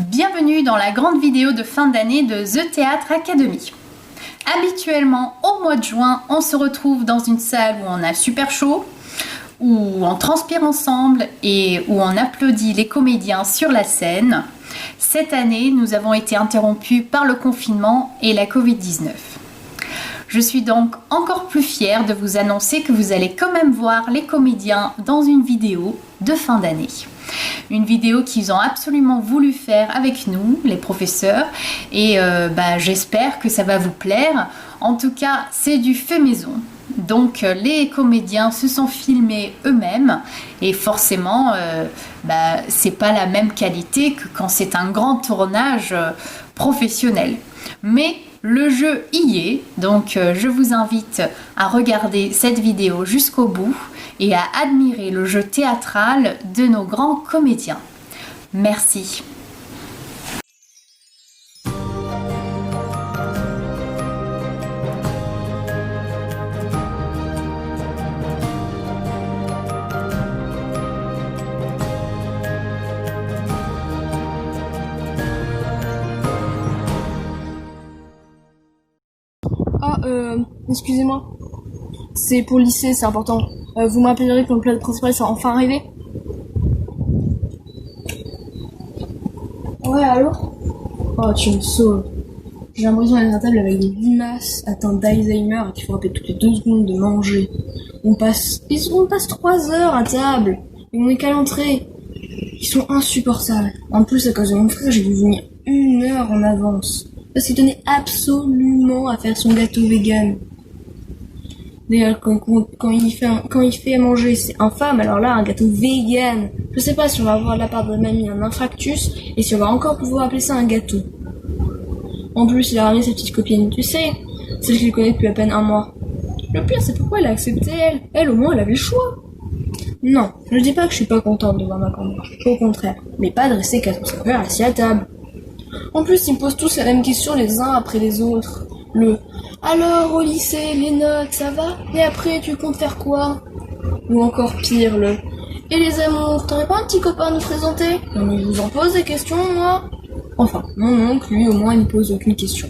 Bienvenue dans la grande vidéo de fin d'année de The Theatre Academy. Habituellement, au mois de juin, on se retrouve dans une salle où on a super chaud, où on transpire ensemble et où on applaudit les comédiens sur la scène. Cette année, nous avons été interrompus par le confinement et la Covid-19. Je suis donc encore plus fière de vous annoncer que vous allez quand même voir les comédiens dans une vidéo de fin d'année. Une vidéo qu'ils ont absolument voulu faire avec nous, les professeurs, et j'espère que ça va vous plaire. En tout cas, c'est du fait maison. Donc les comédiens se sont filmés eux-mêmes et forcément, c'est pas la même qualité que quand c'est un grand tournage professionnel. Mais le jeu y est, donc je vous invite à regarder cette vidéo jusqu'au bout et à admirer le jeu théâtral de nos grands comédiens. Merci. Excusez-moi. C'est pour le lycée, c'est important. Vous m'appellerez quand le plat principal sera enfin arrivé? Ouais, allô? Oh, tu me sauves. J'ai l'impression d'être à table avec des limaces atteintes d'Alzheimer et qu'il faut rappeler toutes les 2 secondes de manger. On passe 3 heures à table et on est qu'à l'entrée. Ils sont insupportables. En plus, à cause de mon frère, j'ai dû venir 1 heure en avance. Parce qu'il tenait absolument à faire son gâteau vegan. D'ailleurs, quand il fait à manger, c'est infâme, alors là, un gâteau vegan. Je sais pas si on va avoir de la part de mamie un infarctus, et si on va encore pouvoir appeler ça un gâteau. En plus, il a ramené sa petite copine, tu sais, celle qu'il connaît depuis à peine 1 mois. Le pire, c'est pourquoi elle a accepté elle. Elle, au moins, elle avait le choix. Non, je dis pas que je suis pas contente de voir ma grand-mère. Au contraire. Mais pas de rester 4 serveurs assis à table. En plus, ils me posent tous la même question les uns après les autres. Alors, au lycée, les notes, ça va? Et après, tu comptes faire quoi? Ou encore pire, et les amours, t'aurais pas un petit copain à nous présenter? Non mais je vous en pose des questions, moi. Enfin, mon oncle, lui, au moins, il ne pose aucune question.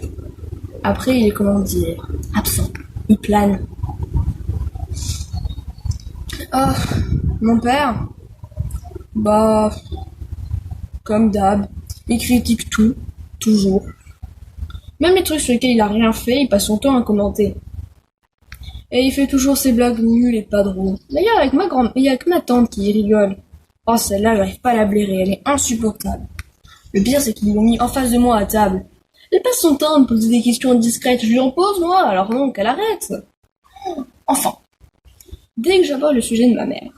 Après, il est, comment dire, absent. Il plane. Oh, mon père? Comme d'hab, il critique tout, toujours. Même les trucs sur lesquels il a rien fait, il passe son temps à commenter. Et il fait toujours ses blagues nulles et pas drôles. D'ailleurs, il y a que ma tante qui rigole. Oh, celle-là, j'arrive pas à la blairer, elle est insupportable. Le pire, c'est qu'ils l'ont mis en face de moi à table. Elle passe son temps à me poser des questions indiscrètes, je lui en pose, moi, alors non, qu'elle arrête. Enfin, dès que j'aborde le sujet de ma mère,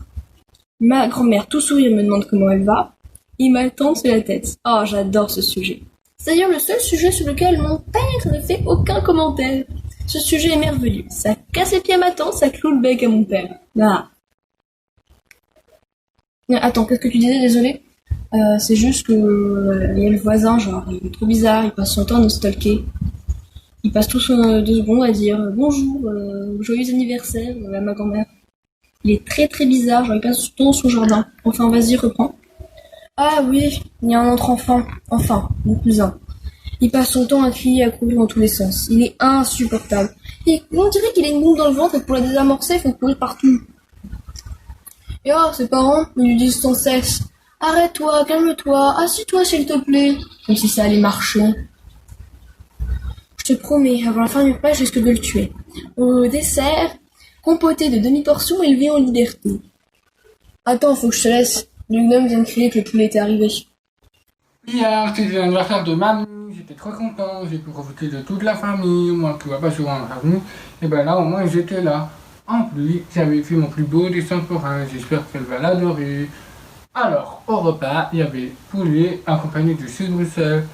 ma grand-mère tout sourire me demande comment elle va, et ma tante fait la tête. Oh, j'adore ce sujet. C'est d'ailleurs le seul sujet sur lequel mon père ne fait aucun commentaire. Ce sujet est merveilleux. Ça casse les pieds à ma tante, ça cloue le bec à mon père. Ah. Attends, qu'est-ce que tu disais, désolé? C'est juste que il y a le voisin, genre, il est trop bizarre, il passe son temps à nous stalker. Il passe tous 2 secondes à dire bonjour, joyeux anniversaire à ma grand-mère. Il est très très bizarre, genre il passe tout dans son jardin. Enfin, vas-y, reprends. Ah oui, il y a un autre enfant. Enfin, mon cousin. Il passe son temps à crier et à courir dans tous les sens. Il est insupportable. Et on dirait qu'il a une bombe dans le ventre et pour la désamorcer, il faut courir partout. Et ses parents, ils lui disent sans cesse « Arrête-toi, calme-toi, assis-toi s'il te plaît !» Comme si ça allait marcher. Je te promets, avant la fin du repas, je risque de le tuer. Au dessert, compoté de demi-portions élevé en liberté. Attends, faut que je te laisse. Le gnome vient de crier que le poulet était arrivé. Hier, c'était l'anniversaire de mamie, j'étais très content, j'ai pu profiter de toute la famille, moi qui ne vois pas souvent la famille, et ben là au moins j'étais là. En plus, j'avais fait mon plus beau dessin pour elle, j'espère qu'elle va l'adorer. Alors, au repas, il y avait poulet accompagné de sauce Bruxelles.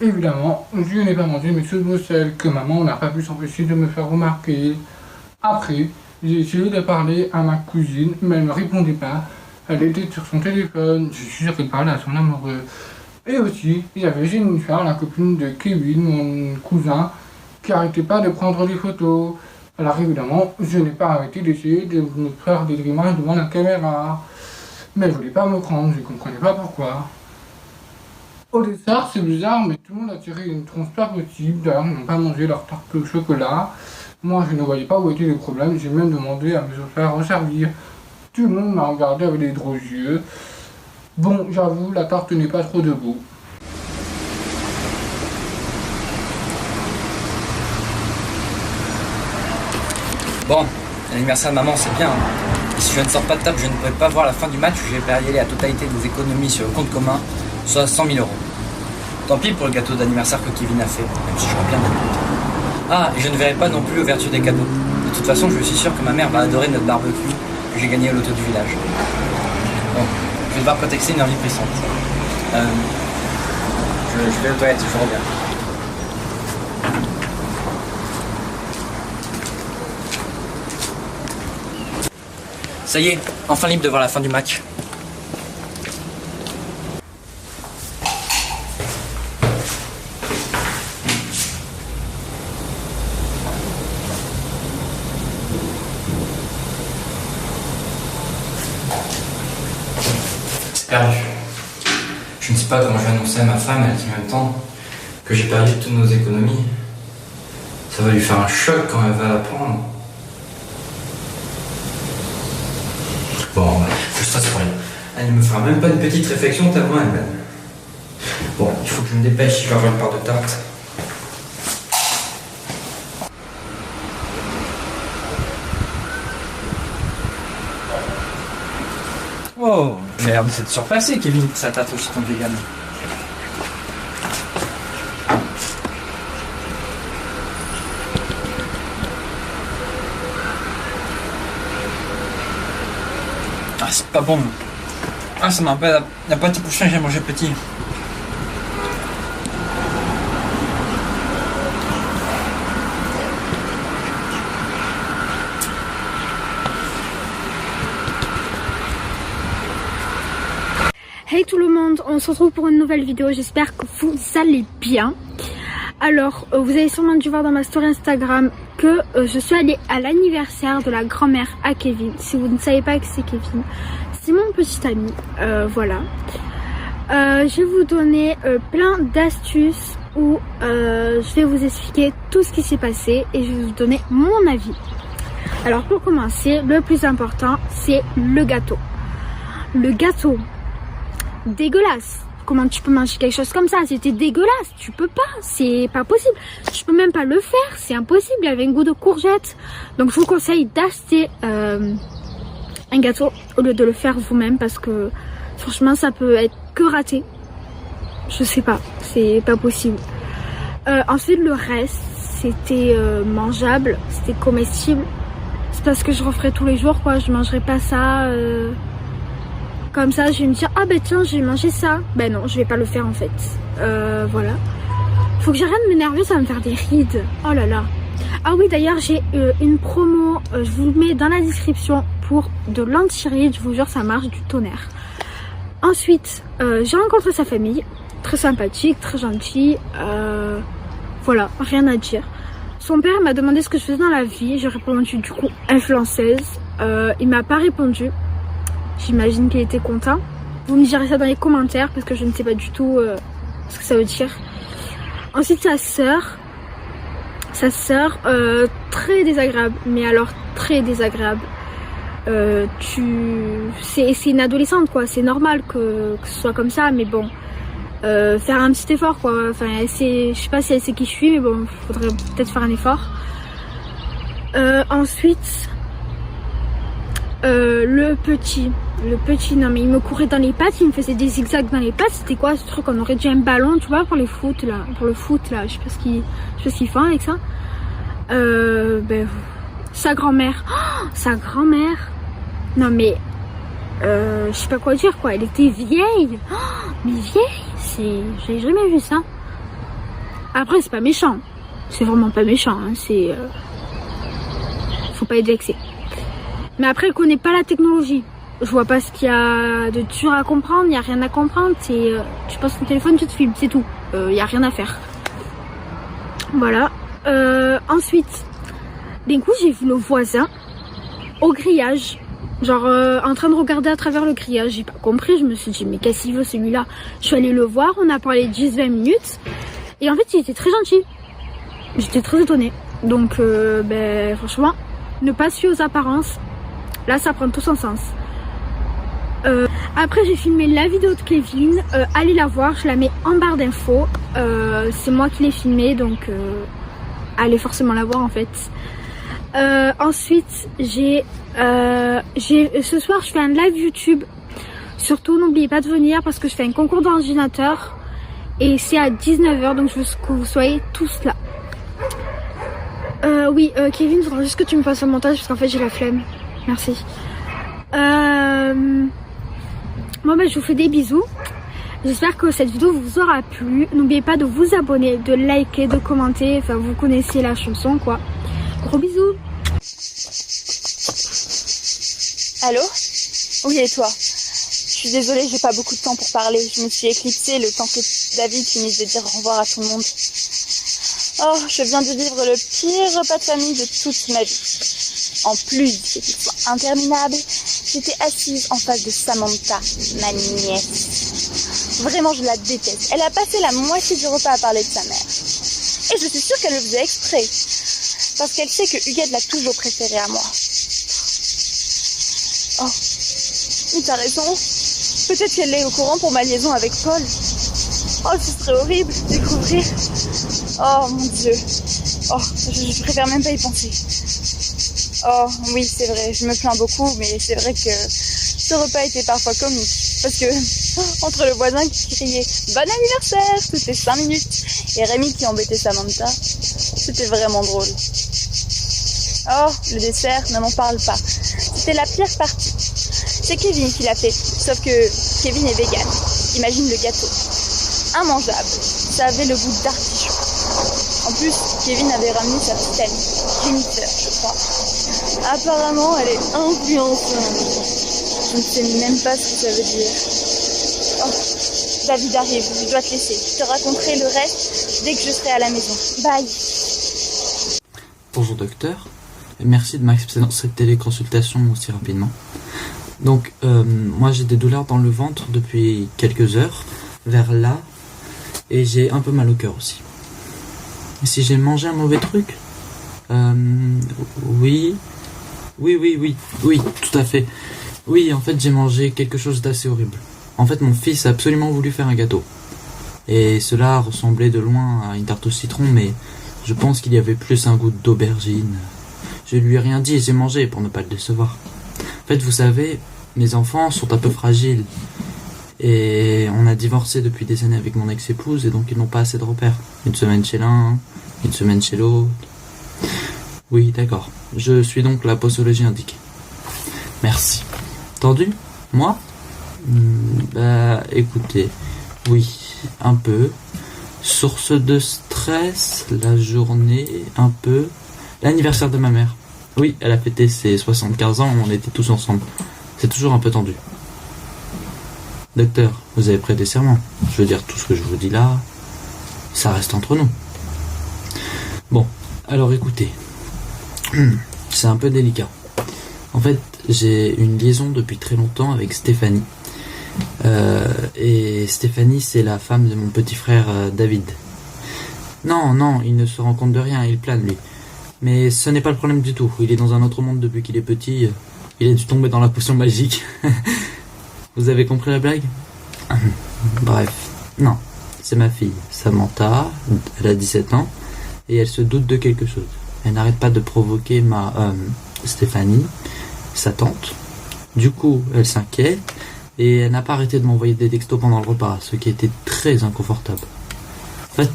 Évidemment, je n'ai pas mangé mes sauces Bruxelles, que maman n'a pas pu s'empêcher de me faire remarquer. Après, j'ai essayé de parler à ma cousine, mais elle ne me répondait pas. Elle était sur son téléphone, je suis sûr qu'elle parlait à son amoureux. Et aussi, il y avait Jennifer, la copine de Kevin, mon cousin, qui arrêtait pas de prendre des photos. Alors évidemment, je n'ai pas arrêté d'essayer de me faire des grimaces devant la caméra. Mais elle voulait pas me prendre, je comprenais pas pourquoi. Au dessert, c'est bizarre, mais tout le monde a tiré une tronche pas possible. D'ailleurs, ils n'ont pas mangé leur tarte au chocolat. Moi, je ne voyais pas où étaient les problèmes. J'ai même demandé à mes frères de resservir. Tout le monde m'a regardé avec des gros yeux. Bon, j'avoue, la tarte n'est pas trop debout. Bon, l'anniversaire de maman, c'est bien. Et si je ne sors pas de table, je ne pourrai pas voir la fin du match où j'ai perdu la totalité des économies sur le compte commun, soit 100 000 €. Tant pis pour le gâteau d'anniversaire que Kevin a fait, même si j'aurais bien aimé. Ah, et je ne verrai pas non plus l'ouverture des cadeaux. De toute façon, je suis sûr que ma mère va adorer notre barbecue que j'ai gagné au loto du village. Bon, je vais devoir prétexter une envie pressante. Je vais aux toilettes, je reviens. Ça y est, enfin libre de voir la fin du match. C'est perdu. Je ne sais pas comment je vais annoncer à ma femme, elle dit en même temps que j'ai perdu toutes nos économies. Ça va lui faire un choc quand elle va l'apprendre. Bon, je stresse pour rien. Elle ne me fera même pas une petite réflexion tellement elle m'aime. Bon, il faut que je me dépêche si je veux avoir une part de tarte. Oh, merde, c'est surpassé, Kevin, sa tarte aussi ton vegan. Ah, c'est pas bon. Ah, ça me rappelle la pâte prochaine, j'ai mangé petit. Hey tout le monde, on se retrouve pour une nouvelle vidéo, j'espère que vous allez bien. Alors, vous avez sûrement dû voir dans ma story Instagram que je suis allée à l'anniversaire de la grand-mère à Kevin. Si vous ne savez pas que c'est Kevin, c'est mon petit ami, voilà. Je vais vous donner plein d'astuces où je vais vous expliquer tout ce qui s'est passé et je vais vous donner mon avis. Alors pour commencer, le plus important, c'est le gâteau. Le gâteau, dégueulasse. Comment tu peux manger quelque chose comme ça? C'était dégueulasse, tu peux pas, c'est pas possible. Je peux même pas le faire, c'est impossible, il y avait un goût de courgette. Donc je vous conseille d'acheter un gâteau au lieu de le faire vous-même parce que franchement ça peut être que raté. Je sais pas, c'est pas possible. Ensuite le reste, c'était mangeable, c'était comestible. C'est parce que je referai tous les jours quoi, je mangerai pas ça... Comme ça, je vais me dire, ah ben tiens, je vais manger ça. Ben non, je vais pas le faire en fait. Voilà. Faut que j'arrête de m'énerver, ça va me faire des rides. Oh là là. Ah oui, d'ailleurs, j'ai une promo, je vous le mets dans la description pour de l'anti-rides. Je vous jure, ça marche du tonnerre. Ensuite, j'ai rencontré sa famille. Très sympathique, très gentil. Voilà, rien à dire. Son père m'a demandé ce que je faisais dans la vie. J'ai répondu du coup influenceuse. Il m'a pas répondu. J'imagine qu'il était content. Vous me direz ça dans les commentaires parce que je ne sais pas du tout ce que ça veut dire. Ensuite sa sœur, très désagréable, mais alors très désagréable. C'est une adolescente quoi, c'est normal que ce soit comme ça, mais bon, faire un petit effort quoi. Enfin, je sais pas si elle sait qui je suis, mais bon, il faudrait peut-être faire un effort. Ensuite. Le petit, non mais il me courait dans les pattes, il me faisait des zigzags dans les pattes. C'était quoi ce truc? On aurait dit un ballon, tu vois, pour le foot là. Je sais pas ce qu'ils font avec ça. Ben, sa grand-mère, sa grand-mère. Non mais, je sais pas quoi dire quoi. Elle était vieille, mais vieille, j'ai jamais vu ça. Après c'est pas méchant, c'est vraiment pas méchant. Hein. Faut pas être vexé. Mais après, elle connaît pas la technologie. Je vois pas ce qu'il y a de dur à comprendre. Il y a rien à comprendre. C'est, tu passes ton téléphone, tu te filmes, c'est tout. Il y a rien à faire. Voilà. Ensuite, d'un coup, j'ai vu le voisin au grillage. Genre en train de regarder à travers le grillage. J'ai pas compris, je me suis dit mais qu'est-ce qu'il veut celui-là? Je suis allée le voir, on a parlé 10-20 minutes. Et en fait il était très gentil. J'étais très étonnée. Donc ben, franchement, ne pas se fier aux apparences. Là ça prend tout son sens. Après j'ai filmé la vidéo de Kevin. Allez la voir, je la mets en barre d'infos. C'est moi qui l'ai filmé, donc allez forcément la voir en fait. Ensuite ce soir je fais un live YouTube. Surtout n'oubliez pas de venir parce que je fais un concours d'ordinateur et c'est à 19h, donc je veux que vous soyez tous là. Oui Kevin, il faudra juste que tu me fasses un montage parce qu'en fait j'ai la flemme. Merci. Bon ben je vous fais des bisous. J'espère que cette vidéo vous aura plu. N'oubliez pas de vous abonner, de liker, de commenter. Enfin vous connaissez la chanson quoi. Gros bisous. Allô? Oui, et toi? Je suis désolée, j'ai pas beaucoup de temps pour parler. Je me suis éclipsée le temps que David finisse de dire au revoir à tout le monde. Oh, je viens de vivre le pire repas de famille de toute ma vie. En plus du fait qu'il soit interminable, j'étais assise en face de Samantha, ma nièce. Vraiment, je la déteste. Elle a passé la moitié du repas à parler de sa mère. Et je suis sûre qu'elle le faisait exprès. Parce qu'elle sait que Huguette l'a toujours préférée à moi. Oh, mais t'as raison. Peut-être qu'elle est au courant pour ma liaison avec Paul. Oh, ce serait horrible de découvrir. Oh mon Dieu. Oh, je préfère même pas y penser. Oh oui, c'est vrai, je me plains beaucoup, mais c'est vrai que ce repas était parfois comique. Parce que entre le voisin qui criait « Bon anniversaire !» toutes les 5 minutes et Rémi qui embêtait Samantha, c'était vraiment drôle. Oh, le dessert, ne m'en parle pas. C'était la pire partie. C'est Kevin qui l'a fait, sauf que Kevin est vegan. Imagine le gâteau. Immangeable. Ça avait le goût d'artichaut. En plus, Kevin avait ramené sa petite amie, Jennifer, je crois. Apparemment, elle est influençante. Je ne sais même pas ce que ça veut dire. Oh, David arrive, je dois te laisser. Je te raconterai le reste dès que je serai à la maison. Bye. Bonjour docteur, merci de m'accepter dans cette téléconsultation aussi rapidement. Donc, moi j'ai des douleurs dans le ventre depuis quelques heures, vers là, et j'ai un peu mal au cœur aussi. Si j'ai mangé un mauvais truc, oui, tout à fait. Oui, en fait j'ai mangé quelque chose d'assez horrible. En fait mon fils a absolument voulu faire un gâteau. Et cela ressemblait de loin à une tarte au citron, mais je pense qu'il y avait plus un goût d'aubergine. Je lui ai rien dit et j'ai mangé pour ne pas le décevoir. En fait, vous savez, mes enfants sont un peu fragiles. Et on a divorcé depuis des années avec mon ex-épouse et donc ils n'ont pas assez de repères. Une semaine chez l'un, une semaine chez l'autre. Oui, d'accord. Je suis donc la posologie indiquée. Merci. Entendu? Moi? Bah, écoutez. Oui, un peu. Source de stress, la journée, un peu. L'anniversaire de ma mère. Oui, elle a fêté ses 75 ans, on était tous ensemble. C'est toujours un peu tendu. Docteur, vous avez prêté serment. Je veux dire, tout ce que je vous dis là, ça reste entre nous. Bon, alors écoutez. C'est un peu délicat. En fait, j'ai une liaison depuis très longtemps avec Stéphanie. Et Stéphanie, c'est la femme de mon petit frère David. Non, il ne se rend compte de rien, il plane lui. Mais ce n'est pas le problème du tout. Il est dans un autre monde depuis qu'il est petit. Il a dû tomber dans la potion magique. Vous avez compris la blague? Bref, non. C'est ma fille, Samantha. Elle a 17 ans. Et elle se doute de quelque chose. Elle n'arrête pas de provoquer Stéphanie, sa tante. Du coup, elle s'inquiète. Et elle n'a pas arrêté de m'envoyer des textos pendant le repas, ce qui était très inconfortable. En fait,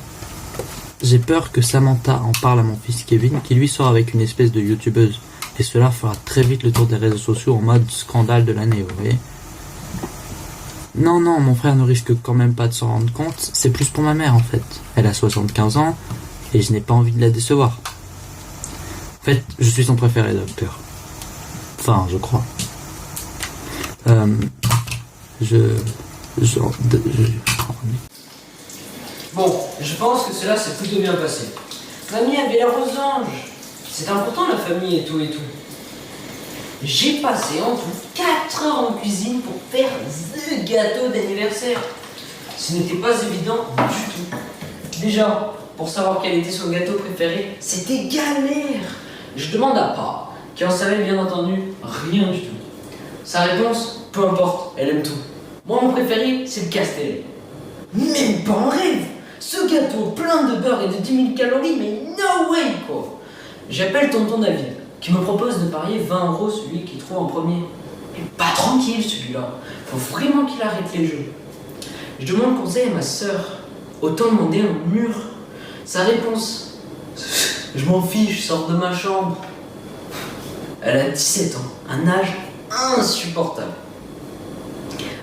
j'ai peur que Samantha en parle à mon fils Kevin, qui lui sort avec une espèce de youtubeuse. Et cela fera très vite le tour des réseaux sociaux en mode scandale de l'année, vous voyez. Non, mon frère ne risque quand même pas de s'en rendre compte. C'est plus pour ma mère, en fait. Elle a 75 ans, et je n'ai pas envie de la décevoir. En fait, je suis son préféré, docteur. Enfin, je crois. Bon, je pense que cela s'est plutôt bien passé. Mamie avait l'air aux anges. C'est important la famille et tout et tout. J'ai passé en tout 4 heures en cuisine pour faire ce gâteau d'anniversaire. Ce n'était pas évident du tout. Déjà, pour savoir quel était son gâteau préféré, c'était galère. Je demande à Pa, qui en savait bien entendu rien du tout. Sa réponse, peu importe, elle aime tout. Moi, mon préféré, c'est le Castellet. Même pas en rêve. Ce gâteau plein de beurre et de 10 000 calories, mais no way quoi. J'appelle tonton David, qui me propose de parier 20 € celui qu'il trouve en premier. Mais pas tranquille celui-là, faut vraiment qu'il arrête les jeux. Je demande conseil à ma sœur, autant demander un mur. Sa réponse, je m'en fiche, je sors de ma chambre. Elle a 17 ans, un âge insupportable.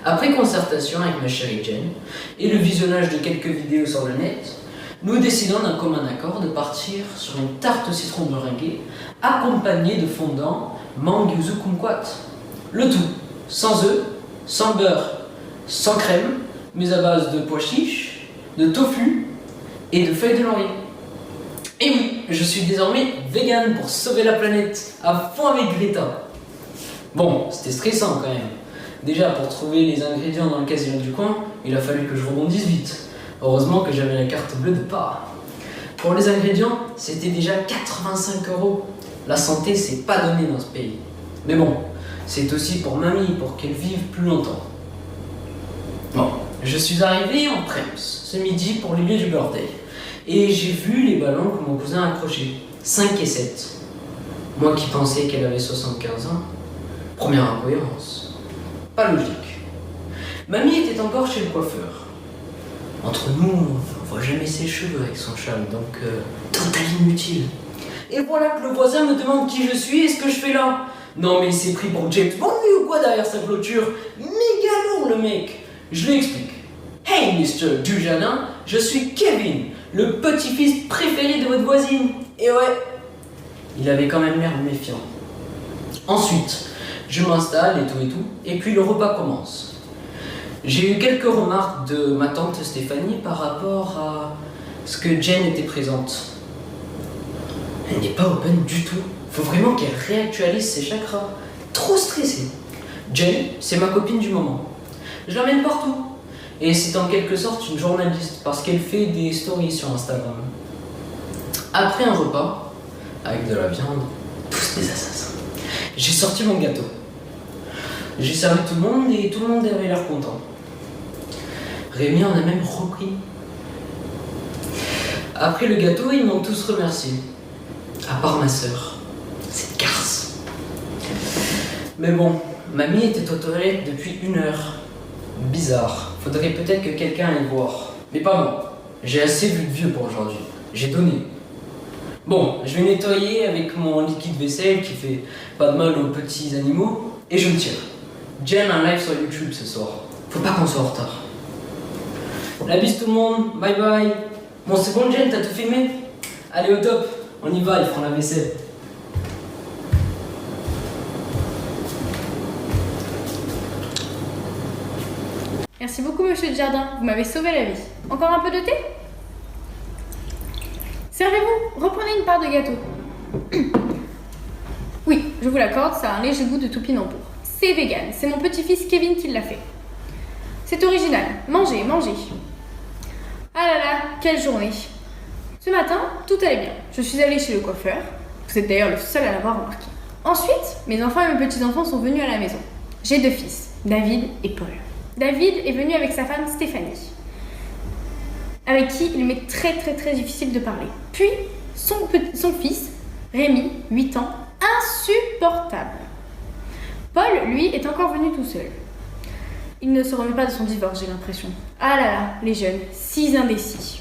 Après concertation avec ma chérie Jen et le visionnage de quelques vidéos sur le net, nous décidons d'un commun accord de partir sur une tarte au citron meringuée accompagnée de fondant mangue yuzu kumquat. Le tout sans œufs, sans beurre, sans crème, mais à base de pois chiches, de tofu et de feuilles de laurier. Et oui, je suis désormais vegan pour sauver la planète, à fond avec Greta. Bon, c'était stressant quand même. Déjà, pour trouver les ingrédients dans le casino du coin, il a fallu que je rebondisse vite. Heureusement que j'avais la carte bleue de Pa. Pour les ingrédients, c'était déjà 85 €. La santé, c'est pas donné dans ce pays. Mais bon, c'est aussi pour mamie, pour qu'elle vive plus longtemps. Bon, je suis arrivé en Prems ce midi pour les lieux du birthday. Et j'ai vu les ballons que mon cousin a accrochés. 5 et 7. Moi qui pensais qu'elle avait 75 ans. Première incohérence. Pas logique. Mamie était encore chez le coiffeur. Entre nous, on voit jamais ses cheveux avec son châle, donc total inutile. Et voilà que le voisin me demande qui je suis et ce que je fais là. Non mais il s'est pris pour James Bond lui ou quoi derrière sa clôture? Méga lourd le mec. Je lui explique. Hey Mr. Dujardin, je suis Kevin, le petit-fils préféré de votre voisine. Et ouais, il avait quand même l'air méfiant. Ensuite, je m'installe et puis le repas commence. J'ai eu quelques remarques de ma tante Stéphanie par rapport à ce que Jen était présente. Elle n'est pas open du tout. Faut vraiment qu'elle réactualise ses chakras. Trop stressée. Jen, c'est ma copine du moment. Je l'emmène partout. Et c'est en quelque sorte une journaliste parce qu'elle fait des stories sur Instagram. Après un repas, avec de la viande, tous des assassins, j'ai sorti mon gâteau. J'ai servi tout le monde et tout le monde avait l'air content. Rémi en a même repris. Après le gâteau, ils m'ont tous remercié. À part ma sœur, cette garce. Mais bon, mamie était aux toilettes depuis 1 heure. Bizarre, faudrait peut-être que quelqu'un aille voir. Mais pas moi, j'ai assez vu de vieux pour aujourd'hui. J'ai donné. Bon, je vais nettoyer avec mon liquide vaisselle qui fait pas de mal aux petits animaux. Et je me tire. Jen, un live sur YouTube ce soir. Faut pas qu'on soit en retard. La bise tout le monde, bye bye. Bon c'est bon Jen, t'as tout filmé? Allez au top, on y va, il prend la vaisselle. Merci beaucoup, monsieur Dujardin. Vous m'avez sauvé la vie. Encore un peu de thé? Servez-vous, reprenez une part de gâteau. Oui, je vous l'accorde, ça a un léger goût de topinambour. C'est vegan, c'est mon petit-fils Kevin qui l'a fait. C'est original. Mangez, mangez. Ah là là, quelle journée. Ce matin, tout allait bien. Je suis allée chez le coiffeur. Vous êtes d'ailleurs le seul à l'avoir remarqué. Ensuite, mes enfants et mes petits-enfants sont venus à la maison. J'ai 2 fils, David et Paul. David est venu avec sa femme Stéphanie, avec qui il m'est très difficile de parler. Puis, son fils, Rémi, 8 ans, insupportable. Paul, lui, est encore venu tout seul. Il ne se remet pas de son divorce, j'ai l'impression. Ah là là, les jeunes, si indécis.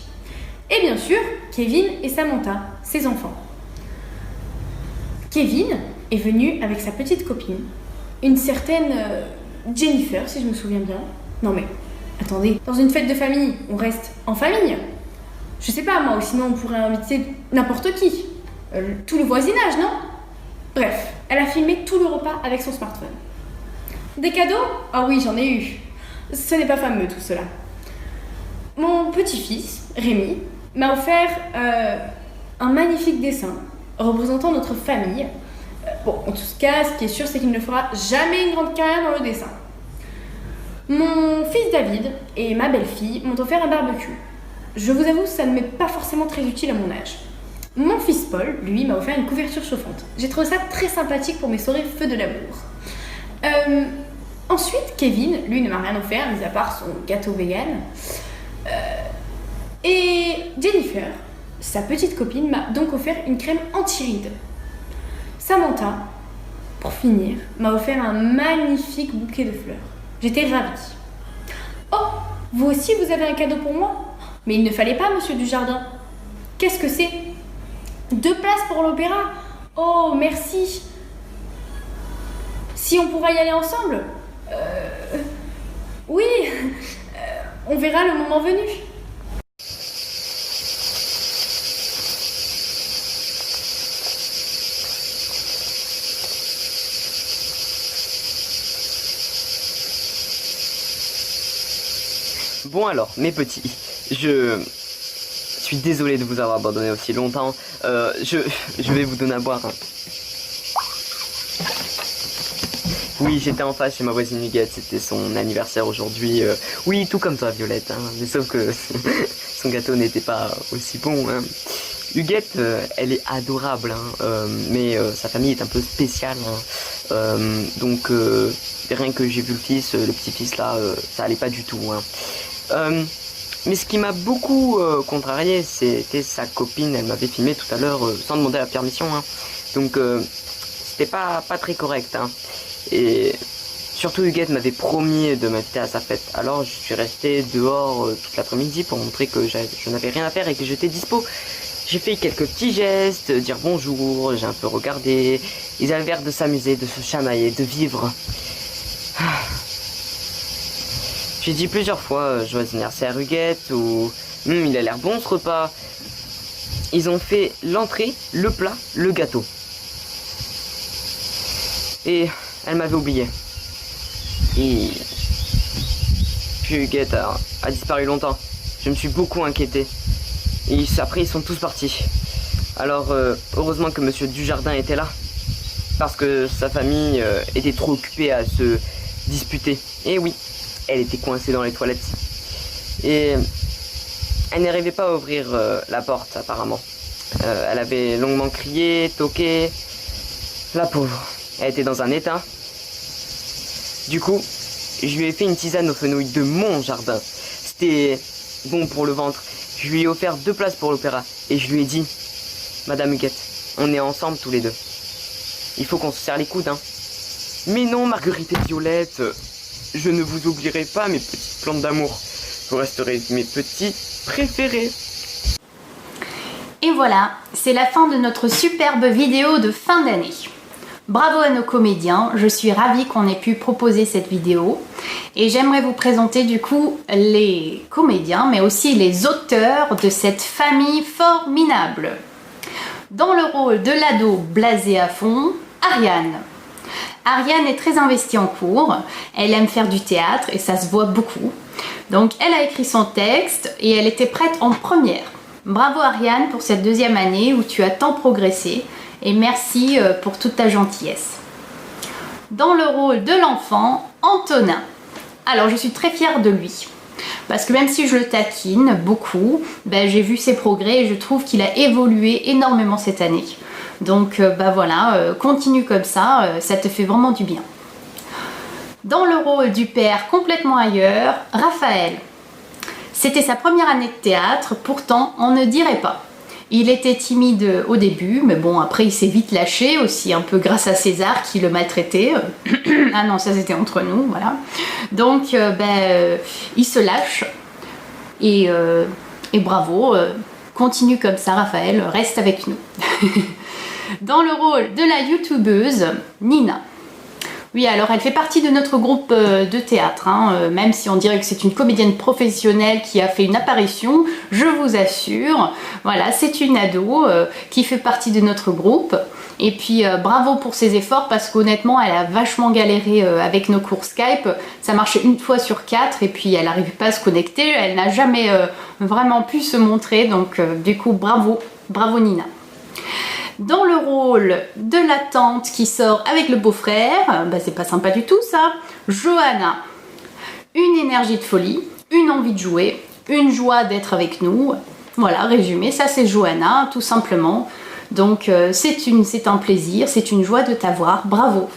Et bien sûr, Kevin et Samantha, ses enfants. Kevin est venu avec sa petite copine, une certaine Jennifer, si je me souviens bien. Non mais, attendez, dans une fête de famille, on reste en famille. Je sais pas moi, ou sinon on pourrait inviter n'importe qui. Tout le voisinage, non? Bref, elle a filmé tout le repas avec son smartphone. Des cadeaux? Ah oui, j'en ai eu. Ce n'est pas fameux tout cela. Mon petit-fils, Rémi, m'a offert un magnifique dessin représentant notre famille Bon, en tout cas, ce qui est sûr, c'est qu'il ne fera jamais une grande carrière dans le dessin. Mon fils David et ma belle-fille m'ont offert un barbecue. Je vous avoue, ça ne m'est pas forcément très utile à mon âge. Mon fils Paul, lui, m'a offert une couverture chauffante. J'ai trouvé ça très sympathique pour mes soirées feu de l'amour. Ensuite, Kevin, lui, ne m'a rien offert, mis à part son gâteau vegan. Et Jennifer, sa petite copine, m'a donc offert une crème anti-rides. Samantha, pour finir, m'a offert un magnifique bouquet de fleurs. J'étais ravie. Oh, vous aussi, vous avez un cadeau pour moi? Mais il ne fallait pas, monsieur Dujardin. Qu'est-ce que c'est? 2 places pour l'opéra? Oh, merci. Si on pourra y aller ensemble? Oui, on verra le moment venu. Bon alors, mes petits, je suis désolé de vous avoir abandonné aussi longtemps. Je vais vous donner à boire. Oui, j'étais en face chez ma voisine Huguette, c'était son anniversaire aujourd'hui. Oui, tout comme toi, Violette, hein, mais sauf que son gâteau n'était pas aussi bon. Hein. Huguette, elle est adorable, hein, mais sa famille est un peu spéciale. Hein. Donc, rien que j'ai vu le petit-fils là, ça allait pas du tout. Hein. Mais ce qui m'a beaucoup contrarié, c'était sa copine. Elle m'avait filmé tout à l'heure sans demander la permission. Hein. Donc, c'était pas très correct. Hein. Et surtout, Huguette m'avait promis de m'inviter à sa fête. Alors, je suis resté dehors toute l'après-midi pour montrer que je n'avais rien à faire et que j'étais dispo. J'ai fait quelques petits gestes, dire bonjour, j'ai un peu regardé. Ils avaient l'air de s'amuser, de se chamailler, de vivre. J'ai dit plusieurs fois joyeux anniversaire Huguette ou il a l'air bon ce repas. Ils ont fait l'entrée, le plat, le gâteau. Et elle m'avait oublié. Et puis Huguette a disparu longtemps. Je me suis beaucoup inquiété. Et après ils sont tous partis. Alors heureusement que monsieur Dujardin était là. Parce que sa famille était trop occupée à se disputer. Et oui, elle était coincée dans les toilettes. Et elle n'arrivait pas à ouvrir la porte apparemment. Elle avait longuement crié, toqué. La pauvre, elle était dans un état. Du coup, je lui ai fait une tisane aux fenouilles de mon jardin. C'était bon pour le ventre. Je lui ai offert 2 places pour l'opéra. Et je lui ai dit, Madame Huguette, on est ensemble tous les deux. Il faut qu'on se serre les coudes, hein. Mais non, Marguerite et Violette, je ne vous oublierai pas, mes petites plantes d'amour. Vous resterez mes petits préférés. Et voilà, c'est la fin de notre superbe vidéo de fin d'année. Bravo à nos comédiens, je suis ravie qu'on ait pu proposer cette vidéo. Et j'aimerais vous présenter du coup les comédiens, mais aussi les auteurs de cette famille formidable. Dans le rôle de l'ado blasé à fond, Ariane. Ariane est très investie en cours, elle aime faire du théâtre et ça se voit beaucoup. Donc elle a écrit son texte et elle était prête en première. Bravo Ariane pour cette 2e année où tu as tant progressé et merci pour toute ta gentillesse. Dans le rôle de l'enfant, Antonin. Alors je suis très fière de lui. Parce que même si je le taquine beaucoup, j'ai vu ses progrès et je trouve qu'il a évolué énormément cette année. Donc voilà, continue comme ça, ça te fait vraiment du bien. Dans le rôle du père complètement ailleurs, Raphaël. C'était sa première année de théâtre, pourtant on ne dirait pas. Il était timide au début, mais bon après il s'est vite lâché aussi, un peu grâce à César qui le maltraitait. Ah non, ça c'était entre nous, voilà. Donc il se lâche et bravo, continue comme ça Raphaël, reste avec nous. Dans le rôle de la youtubeuse Nina. Oui, alors elle fait partie de notre groupe de théâtre, hein, même si on dirait que c'est une comédienne professionnelle qui a fait une apparition, je vous assure. Voilà, c'est une ado qui fait partie de notre groupe. Et puis bravo pour ses efforts parce qu'honnêtement, elle a vachement galéré avec nos cours Skype. Ça marchait 1 fois sur 4 et puis elle n'arrivait pas à se connecter. Elle n'a jamais vraiment pu se montrer, donc du coup, bravo, bravo Nina. Dans le rôle de la tante qui sort avec le beau-frère, c'est pas sympa du tout ça, Johanna. Une énergie de folie, une envie de jouer, une joie d'être avec nous. Voilà, résumé, ça c'est Johanna, tout simplement. Donc c'est un plaisir, c'est une joie de t'avoir, bravo.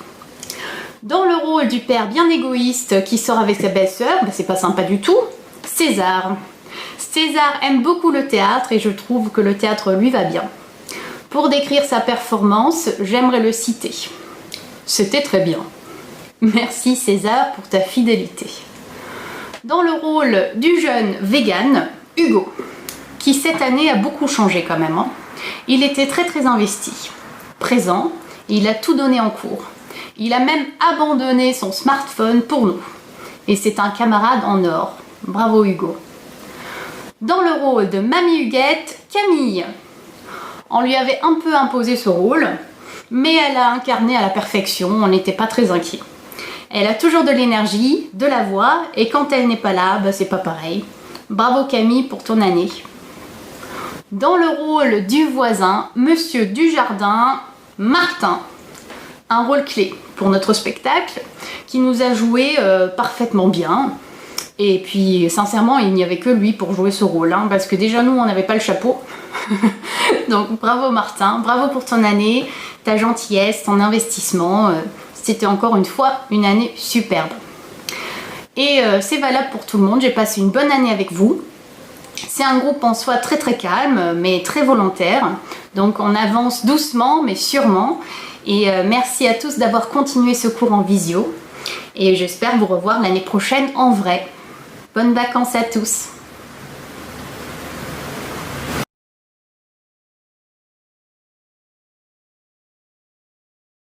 Dans le rôle du père bien égoïste qui sort avec sa belle-sœur, c'est pas sympa du tout, César. César aime beaucoup le théâtre et je trouve que le théâtre lui va bien. Pour décrire sa performance, j'aimerais le citer. C'était très bien. Merci César pour ta fidélité. Dans le rôle du jeune vegan, Hugo, qui cette année a beaucoup changé quand même. Il était très très investi, présent, il a tout donné en cours. Il a même abandonné son smartphone pour nous. Et c'est un camarade en or. Bravo Hugo. Dans le rôle de Mamie Huguette, Camille. On lui avait un peu imposé ce rôle, mais elle a incarné à la perfection, on n'était pas très inquiets. Elle a toujours de l'énergie, de la voix, et quand elle n'est pas là, c'est pas pareil. Bravo Camille pour ton année. Dans le rôle du voisin, Monsieur Dujardin, Martin. Un rôle clé pour notre spectacle, qui nous a joué parfaitement bien. Et puis, sincèrement, il n'y avait que lui pour jouer ce rôle, parce que déjà, nous, on n'avait pas le chapeau. Donc, bravo Martin, bravo pour ton année, ta gentillesse, ton investissement. C'était encore une fois une année superbe. Et c'est valable pour tout le monde, j'ai passé une bonne année avec vous. C'est un groupe en soi très très calme, mais très volontaire. Donc, on avance doucement, mais sûrement. Et merci à tous d'avoir continué ce cours en visio. Et j'espère vous revoir l'année prochaine en vrai. Bonnes vacances à tous!